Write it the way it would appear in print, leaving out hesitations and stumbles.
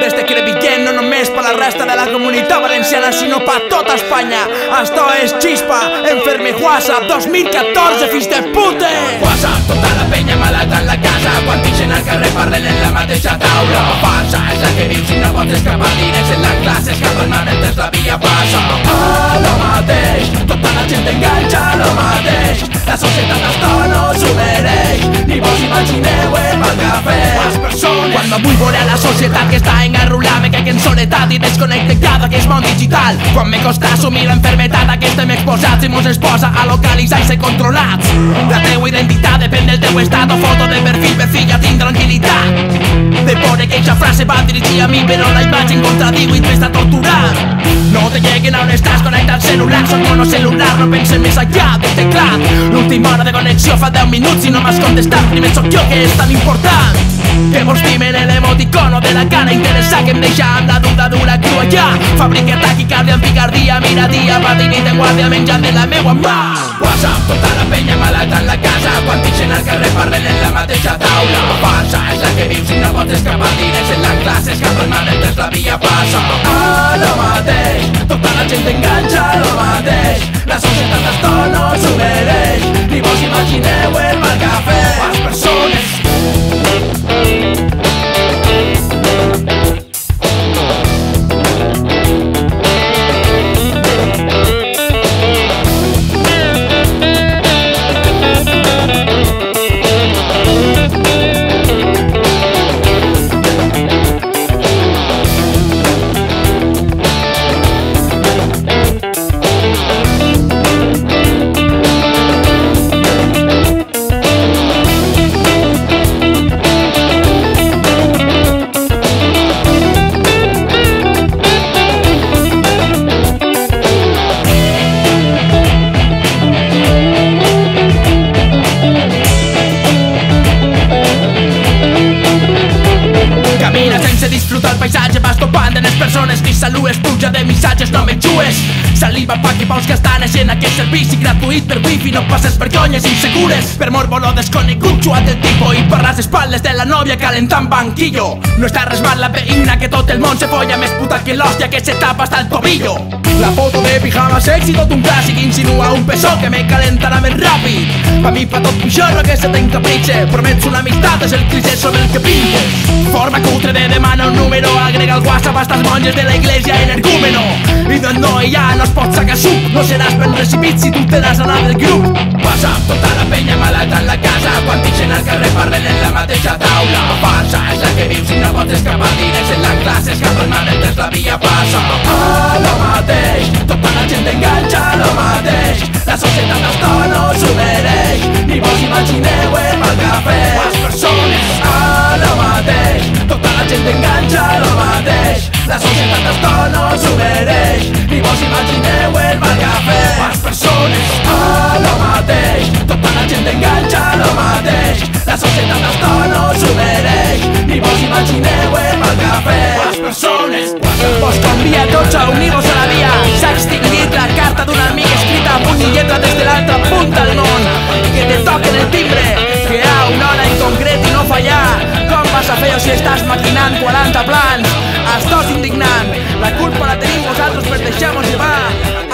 Desde Crevillent, no només per la resta de la comunitat valenciana, sinó per tota Espanya. Esto es Chispa, Enferme WhatsApp 2014, fills de pute! WhatsApp, tota la penya malata en la casa, quan pixen al carrer parlen en la mateixa taula. Falsa és la que viu si no pots escapar, diners en la classe, escapa el mar mentre la via passa. Lo mateix, tota la gent enganxa lo mateix, la societat esto no s'ho mereix, ni vos imagineu el mal cafè. Les persones, Quan m'avull veure a la societat que està engarrulada, me crec en soledat i desconnecte cada que és món digital. Quan me costa assumir l'enfermetat, aquí estem exposats i mos exposa a localitzar i ser controlats. La teua identitat depèn del teu estat o foto de perfil per fill a tinc tranquil·litat. De veure que eixa frase va dirigir a mi, però la imatge en contradiu i t'està torturant. No te lleguen a on estàs, connecta al celular, soc monocel·lular, no pensen més allà del teclat. L'última hora de connexió fa 10 minuts i no m'has contestat, primer sóc jo que és tan important. Que vols dir-me l'emoticono de la cara interessant que em deixa amb la duda dura crua ja. Fabrica taquicàrdia amb picardia, miradia, patinit en guàrdia menjant de la meua mà. WhatsApp, tota la penya malata en la casa, quan pixen al carrer parlen en la mateixa taula. Falsa és la que viu si no pots escapar, diners en la classe, escapa el mar mentre la via passa. Lo mateix, tota la gent enganxa lo mateix, la societat esto no s'ho mereix, ni vos imagineu el mal cafè. Les persones disfruta el paisatge, vas topant en les persones, ni saludes, pluja de missatges, no m'enxues. Saliva pa' que paus que estan gent, aquest servici gratuït per wifi, no passes vergonyes insegures. Per morboló desconegut, xuat el tipo i per les espatles de la nòvia calentant banquillo. No està resbat la veïna que tot el món se folla, més puta que l'hòstia que se tapa hasta el tobillo. La foto de pijama sexy, tot un clàssic, insinua un peso que me calentarà més ràpid. Pa mi fa tot pixorro que se t'encapritxe, promets una amistat, és el cliché sobre el que pintes. Forma cutre de demana un número, agrega el WhatsApp a estas monges de la iglesia energúmeno. I d'on no hi ha no es pot sacar suc, no seràs ben recibit si tu te n'has anat del grup. WhatsApp, tota la penya malata en la casa, quan pixen al carrer parlen en la mateixa taula. Falsa és la que viu si no pots escapar, diners en la classe, escapa el mar mentre la via passa. Lo mateix, tota la gent enganxa lo mateix, la societat esto no s'ho mereix, ni vos imagineu el mal cafè. Les persones, lo mateix, tota la gent enganxa lo mateix, la societat esto no s'ho mereix, ni vos imagineu el mal cafè. Les persones, lo mateix, tota la gent enganxa lo mateix, la societat esto no s'ho mereix, ni vos imagineu el mal cafè. Les persones, vos convia a tots a unir-vos a la via. S'ha extingit la carta d'un amic escrita a punt i lletra des de l'altra punta del món. Que te toquen el timbre, que a una hora en concret i no fallar. Com vas a fer-ho si estàs maquinant 40 plans? Estàs indignant, la culpa la tenim vosaltres per deixar-vos llevar.